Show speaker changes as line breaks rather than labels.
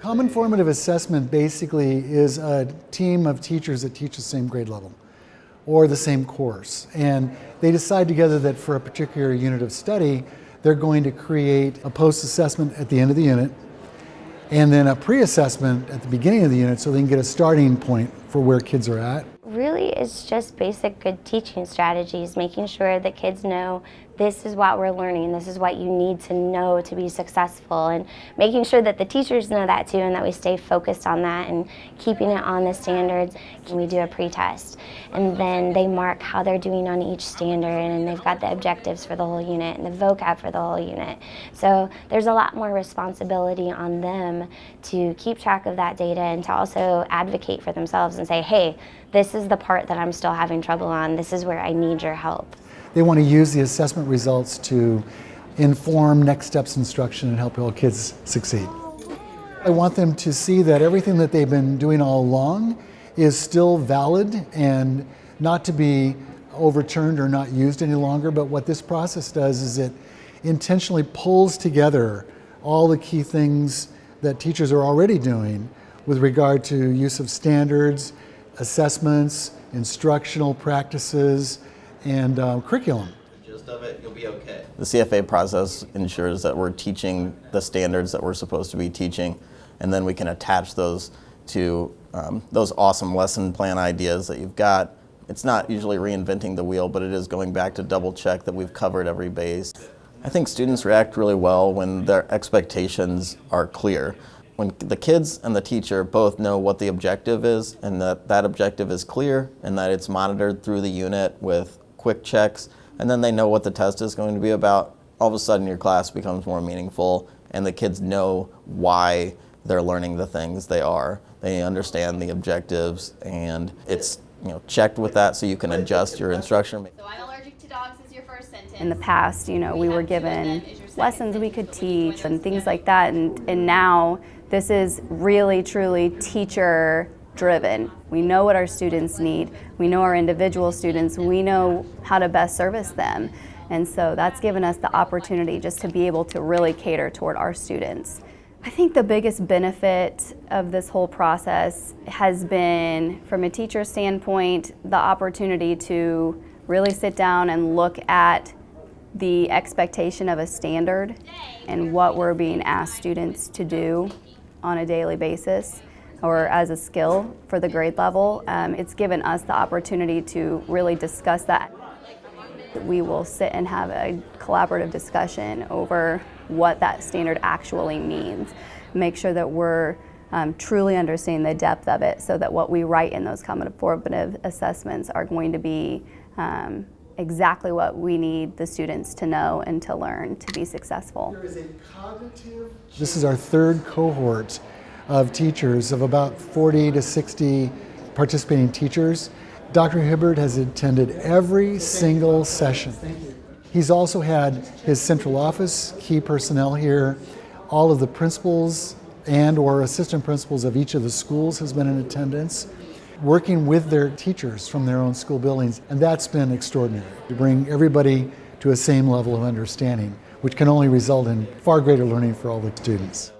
Common Formative Assessment basically is a team of teachers that teach the same grade level or the same course. And they decide together that for a particular unit of study, they're going to create a post-assessment at the end of the unit and then a pre-assessment at the beginning of the unit so they can get a starting point for where kids are at.
Really, it's just basic good teaching strategies, making sure that kids know this is what we're learning, this is what you need to know to be successful, and making sure that the teachers know that too and that we stay focused on that and keeping it on the standards. We do a pre-test and then they mark how they're doing on each standard, and they've got the objectives for the whole unit and the vocab for the whole unit. So there's a lot more responsibility on them to keep track of that data and to also advocate for themselves and say, hey, this is the part that I'm still having trouble on, this is where I need your help.
They want to use the assessment results to inform next steps instruction and help all kids succeed. I want them to see that everything that they've been doing all along is still valid and not to be overturned or not used any longer, but what this process does is it intentionally pulls together all the key things that teachers are already doing with regard to use of standards, assessments, instructional practices, and curriculum.
The gist of it, you'll be okay.
The CFA process ensures that we're teaching the standards that we're supposed to be teaching, and then we can attach those to those awesome lesson plan ideas that you've got. It's not usually reinventing the wheel, but it is going back to double check that we've covered every base. I think students react really well when their expectations are clear. When the kids and the teacher both know what the objective is and that objective is clear and that it's monitored through the unit with quick checks, and then they know what the test is going to be about, all of a sudden your class becomes more meaningful and the kids know why they're learning the things they are. They understand the objectives, and it's checked with that so you can adjust your instruction.
So I'm allergic to dogs is your first sentence.
In the past, we were given lessons we could teach and things like that, and now this is really truly teacher driven. We know what our students need, we know our individual students, we know how to best service them, and so that's given us the opportunity just to be able to really cater toward our students. I think the biggest benefit of this whole process has been, from a teacher standpoint, the opportunity to really sit down and look at the expectation of a standard and what we're being asked students to do on a daily basis or as a skill for the grade level. It's given us the opportunity to really discuss that. We will sit and have a collaborative discussion over what that standard actually means. Make sure that we're truly understanding the depth of it so that what we write in those common formative assessments are going to be exactly what we need the students to know and to learn to be successful.
This is our third cohort of teachers of about 40 to 60 participating teachers. Dr. Hibbert has attended every single session. He's also had his central office, key personnel here, all of the principals and or assistant principals of each of the schools has been in attendance, working with their teachers from their own school buildings, and that's been extraordinary to bring everybody to a same level of understanding, which can only result in far greater learning for all the students.